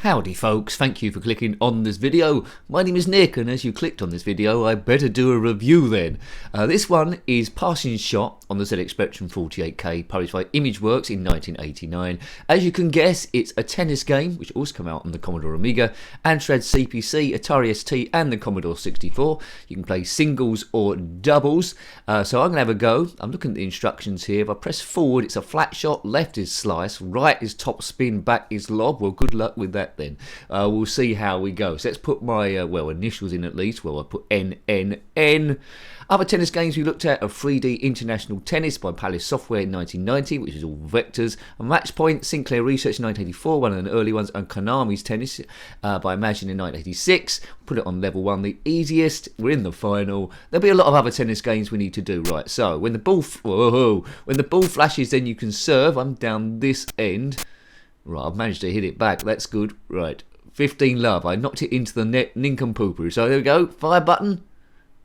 Howdy folks, thank you for clicking on this video. My name is Nick, and as you clicked on this video I better do a review then. This one is Passing Shot on the ZxSpectrum 48K, published by Imageworks in 1989. As you can guess, it's a tennis game which also came out on the Commodore Amiga, Amstrad CPC, Atari ST and the Commodore 64. You can play singles or doubles. So I'm going to have a go. I'm looking at the instructions here. If I press forward, it's a flat shot, left is slice, right is top spin, back is lob. Well, good luck with that then. We'll see how we go. So let's put my initials in at least. Well, I put NNN. Other tennis games we looked at are 3D International Tennis by Palace Software in 1990, which is all vectors. A Match Point, Sinclair Research in 1984, one of the early ones, and Konami's Tennis by Imagine in 1986. Put it on level 1, the easiest. We're in the final. There'll be a lot of other tennis games we need to do. Right, so when the ball flashes, then you can serve. I'm down this end. Right, I've managed to hit it back. That's good. Right, 15 love. I knocked it into the net, nincompoopoo. So there we go. Fire button.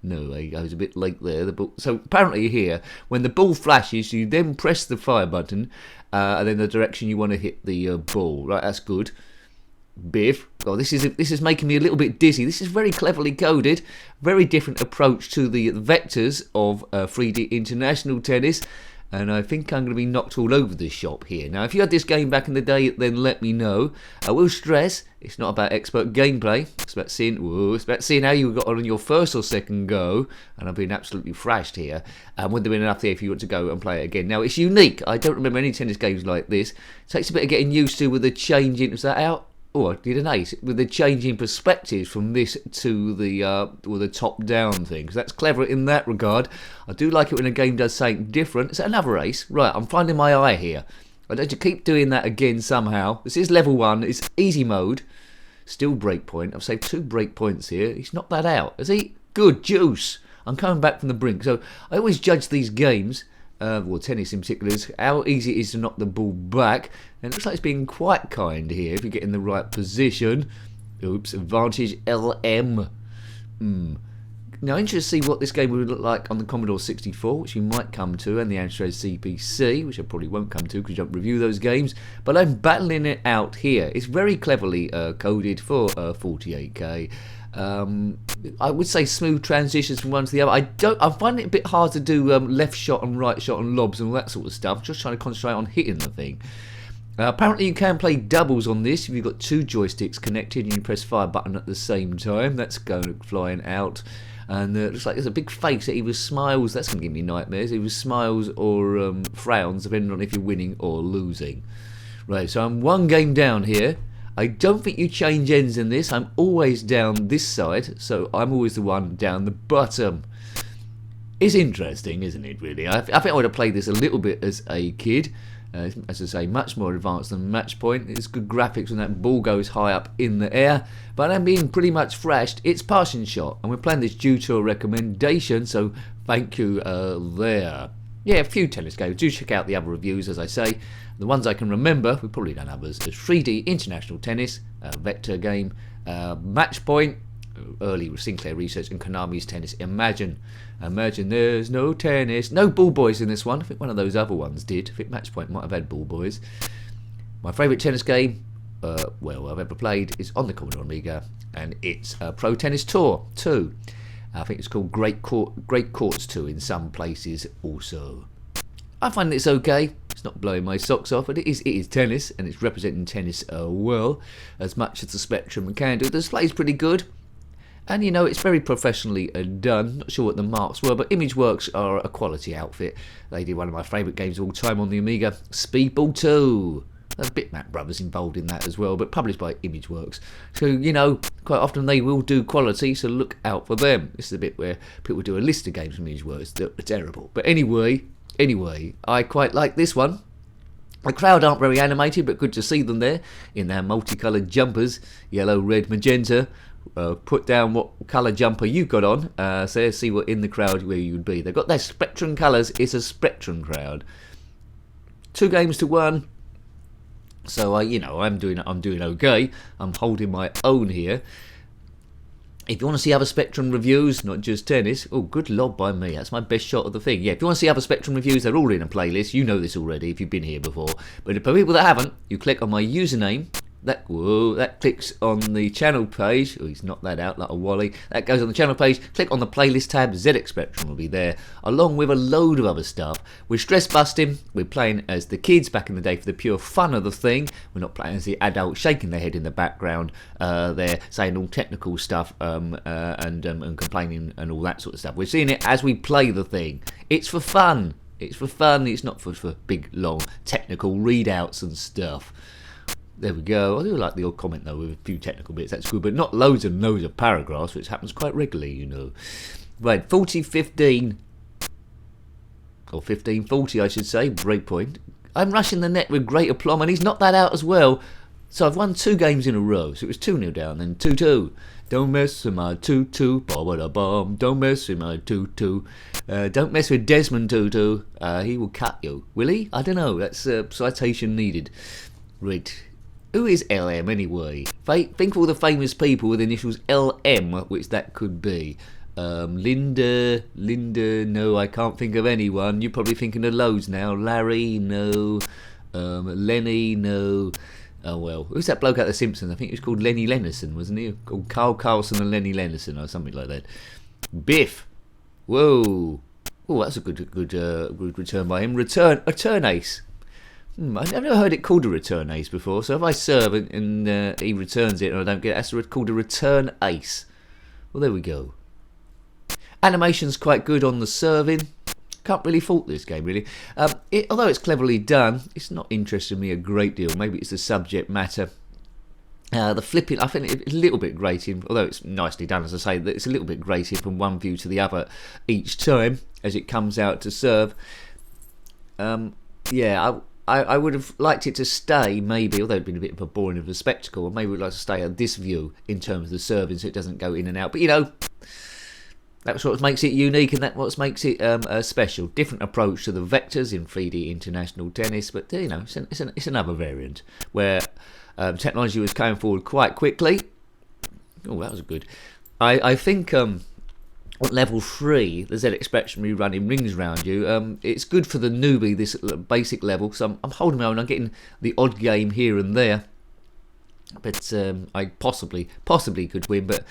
No, I was a bit late there. So apparently here, when the ball flashes, you then press the fire button, and then the direction you want to hit the ball. Right, that's good. Biff. Oh, this is making me a little bit dizzy. This is very cleverly coded. Very different approach to the vectors of 3D International Tennis. And I think I'm going to be knocked all over this shop here. Now, if you had this game back in the day, then let me know. I will stress, it's not about expert gameplay. It's about seeing how you got on your first or second go. And I've been absolutely thrashed here. And would there been enough there if you want to go and play it again? Now, it's unique. I don't remember any tennis games like this. It takes a bit of getting used to with the changing. Was that out? Oh, I did an ace. With the changing perspectives from this to the top-down thing. So that's clever in that regard. I do like it when a game does something different. Is that another ace? Right, I'm finding my eye here. I'd like to keep doing that again somehow. This is level 1. It's easy mode. Still breakpoint. I've saved 2 breakpoints here. He's knocked that out. Has he? Good juice. I'm coming back from the brink. So I always judge these games, tennis in particular, is how easy it is to knock the ball back. And it looks like it's being quite kind here if you get in the right position. Oops, advantage LM. Now, interested to see what this game would look like on the Commodore 64, which you might come to, and the Amstrad CPC, which I probably won't come to because you don't review those games. But I'm battling it out here. It's very cleverly coded for 48K. I would say smooth transitions from one to the other. I find it a bit hard to do left shot and right shot and lobs and all that sort of stuff. Just trying to concentrate on hitting the thing. Apparently you can play doubles on this if you've got 2 joysticks connected and you press fire button at the same time. That's going flying out. And it looks like there's a big face. Either smiles, that's going to give me nightmares. Either smiles or frowns, depending on if you're winning or losing. Right, so I'm 1 game down here. I don't think you change ends in this. I'm always down this side, so I'm always the one down the bottom. It's interesting, isn't it, really? I think I would have played this a little bit as a kid. As I say, much more advanced than Match Point. It's good graphics when that ball goes high up in the air. But I'm being pretty much thrashed. It's Passing Shot, and we're playing this due to a recommendation, so thank you there. Yeah, a few tennis games. Do check out the other reviews, as I say. The ones I can remember, we've probably done others. There's 3D International Tennis, a vector game, Match Point, early Sinclair Research, and Konami's Tennis. Imagine there's no tennis. No ball boys in this one. I think one of those other ones did. I think Match Point might have had ball boys. My favourite tennis game, I've ever played, is on the Commodore Amiga, and it's Pro Tennis Tour 2. I think it's called Great Courts 2 in some places also. I find it's okay. It's not blowing my socks off, but it is tennis, and it's representing tennis well, as much as the Spectrum can do. The display's pretty good, and you know, it's very professionally done. Not sure what the marks were, but Imageworks are a quality outfit. They did one of my favourite games of all time on the Amiga, Speedball 2. There's Bitmap Brothers involved in that as well, but published by Imageworks. So, you know, quite often they will do quality, so look out for them. This is a bit where people do a list of games from Imageworks that are terrible. But anyway, I quite like this one. The crowd aren't very animated, but good to see them there in their multicoloured jumpers, yellow, red, magenta. Put down what colour jumper you've got on, so see what in the crowd where you would be. They've got their Spectrum colours. It's a Spectrum crowd. 2 games to 1. So I'm doing okay. I'm holding my own here. If you want to see other Spectrum reviews, not just tennis, oh, good lob by me. That's my best shot of the thing. Yeah, if you want to see other Spectrum reviews, they're all in a playlist. You know this already if you've been here before. But for people that haven't, you click on my username, That clicks on the channel page. Oh, he's knocked that out like a wally. That goes on the channel page. Click on the playlist tab. zxspectrum will be there, along with a load of other stuff. We're stress busting. We're playing as the kids back in the day for the pure fun of the thing. We're not playing as the adults shaking their head in the background. They're saying all technical stuff and complaining and all that sort of stuff. We're seeing it as we play the thing. It's for fun. It's for fun. It's not for big, long technical readouts and stuff. There we go. I do like the odd comment though with a few technical bits. That's good, but not loads and loads of paragraphs, which happens quite regularly, you know. Right, 40-15 or 15-40, I should say. Breakpoint. I'm rushing the net with great aplomb, and he's knocked that out as well. So I've won 2 games in a row. So it was 2-0 down, then 2-2. Don't mess with my 2-2. Ba-ba-da-bum. Don't mess with my 2-2. Don't mess with Desmond Tutu. He will cut you. Will he? I don't know. That's citation needed. Right. Who is LM anyway? Think of all the famous people with initials LM, which that could be. Linda, no, I can't think of anyone. You're probably thinking of loads now. Larry, no. Lenny, no. Oh well, who's that bloke out of The Simpsons? I think he was called Lenny Lenison, wasn't he? Called Carl Carlson and Lenny Lenison or something like that. Biff. Whoa. Oh, that's a good return by him. A turn ace. I've never heard it called a return ace before, so if I serve and he returns it and I don't get it, that's called a return ace. Well, there we go. Animation's quite good on the serving. Can't really fault this game, really. Although it's cleverly done, it's not interesting me a great deal. Maybe it's the subject matter. The flipping, I think it's a little bit grating, although it's nicely done, as I say, that it's a little bit grating from one view to the other each time as it comes out to serve. Yeah, I would have liked it to stay, maybe, although it'd been a bit of a boring of a spectacle, maybe we'd like to stay on this view in terms of the serving so it doesn't go in and out. But, you know, that's what makes it unique and that's what makes it special. Different approach to the vectors in 3D international tennis, but, you know, it's another variant where technology was coming forward quite quickly. Oh, that was good. I think... on level 3, the ZX Spectrum running rings around you. It's good for the newbie, this basic level. So I'm holding my own. I'm getting the odd game here and there, but I possibly could win. But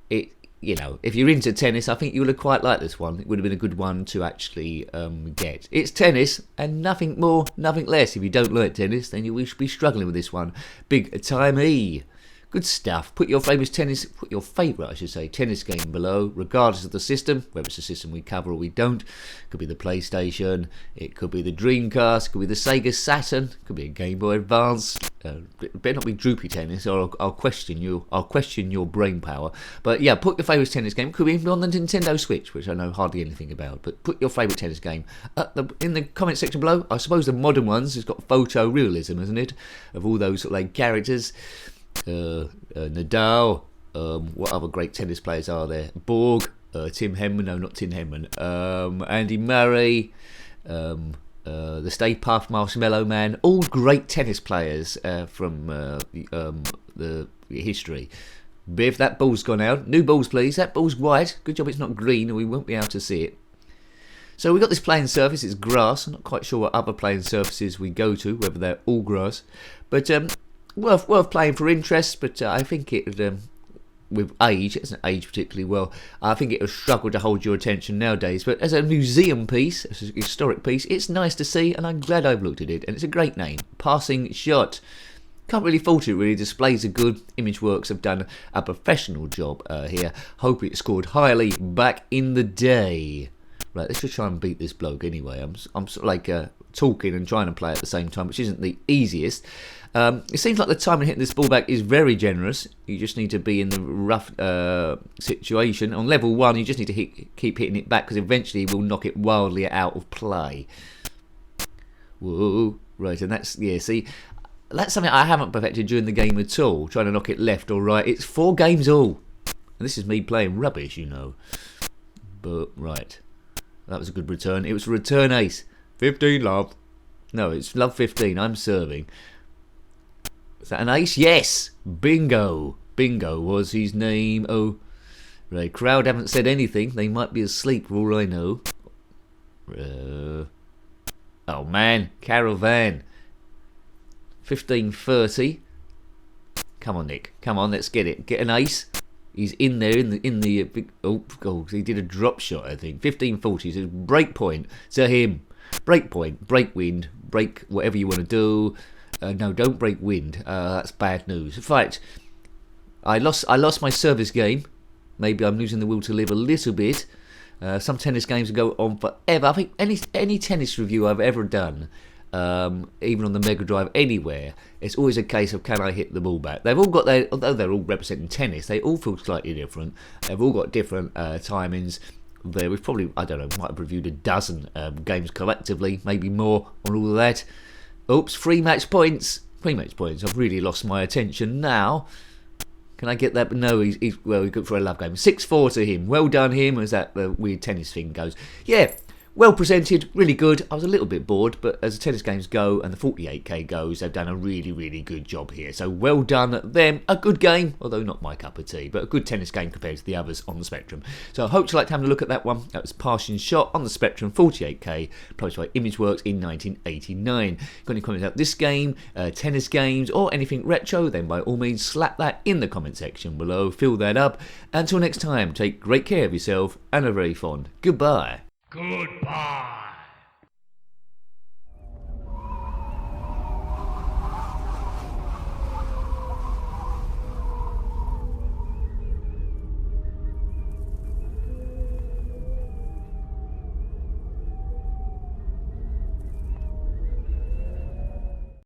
it, you know, if you're into tennis, I think you would have quite liked this one. It would have been a good one to actually get. It's tennis and nothing more, nothing less. If you don't like tennis, then you will be struggling with this one. Big time E. Good stuff. Put your favourite tennis game below, regardless of the system, whether it's a system we cover or we don't. Could be the PlayStation, it could be the Dreamcast, could be the Sega Saturn, could be a Game Boy Advance. It better not be droopy tennis, or I'll question your brain power. But yeah, put your favourite tennis game. Could be even on the Nintendo Switch, which I know hardly anything about. But put your favourite tennis game in the comment section below. I suppose the modern ones has got photorealism, hasn't it, of all those sort of like characters. Nadal, what other great tennis players are there? Borg, Tim Henman, no, not Tim Henman, Andy Murray, the Stay Puft Marshmallow Man, all great tennis players from the history. Biff, that ball's gone out. New balls, please. That ball's white. Good job it's not green, or we won't be able to see it. So we've got this playing surface, it's grass. I'm not quite sure what other playing surfaces we go to, whether they're all grass. But worth playing for interest, but I think it with age, it doesn't age particularly well. I think it will struggle to hold your attention nowadays. But as a museum piece, as a historic piece, it's nice to see, and I'm glad I've looked at it. And it's a great name, Passing Shot. Can't really fault it, really. Displays are good. Imageworks have done a professional job here. Hope it scored highly back in the day. Right, let's just try and beat this bloke anyway. I'm sort of like talking and trying to play at the same time, which isn't the easiest. It seems like the time of hitting this ball back is very generous. You just need to be in the rough situation. On level 1, you just need to keep hitting it back, because eventually we'll knock it wildly out of play. Whoa, right, and that's, yeah, see, that's something I haven't perfected during the game at all, trying to knock it left or right. It's 4 games all. And this is me playing rubbish, you know. But, right. That was a good return. It was a return ace. 15, love. No, it's love 15. I'm serving. Is that an ace? Yes! Bingo. Bingo was his name. Oh, right. Crowd haven't said anything. They might be asleep for all I know. Oh, man. Caravan. 15-30. Come on, Nick. Come on, let's get it. Get an ace. He's in there in the big. Oh, he did a drop shot, I think. 1540. Says break point to him. Break point, break wind, break whatever you want to do. No, don't break wind. That's bad news. In fact, I lost my service game. Maybe I'm losing the will to live a little bit. Some tennis games go on forever. I think any tennis review I've ever done, even on the Mega Drive, anywhere, it's always a case of can I hit the ball back. They've all got their, although they're all representing tennis, they all feel slightly different. They've all got different timings. We've probably, I don't know, might have reviewed a dozen games collectively, maybe more on all of that. Oops, 3 match points. 3 match points. I've really lost my attention now. Can I get that? No, he's good for a love game. 6-4 to him. Well done, him, as that weird tennis thing goes. Yeah, well presented, really good. I was a little bit bored, but as the tennis games go and the 48k goes, they've done a really, really good job here. So well done them. A good game, although not my cup of tea, but a good tennis game compared to the others on the Spectrum. So I hope you liked having a look at that one. That was Passing Shot on the Spectrum 48k, published by Imageworks in 1989. Got any comments about this game, tennis games, or anything retro, then by all means slap that in the comment section below. Fill that up. Until next time, take great care of yourself and a very fond goodbye. Goodbye.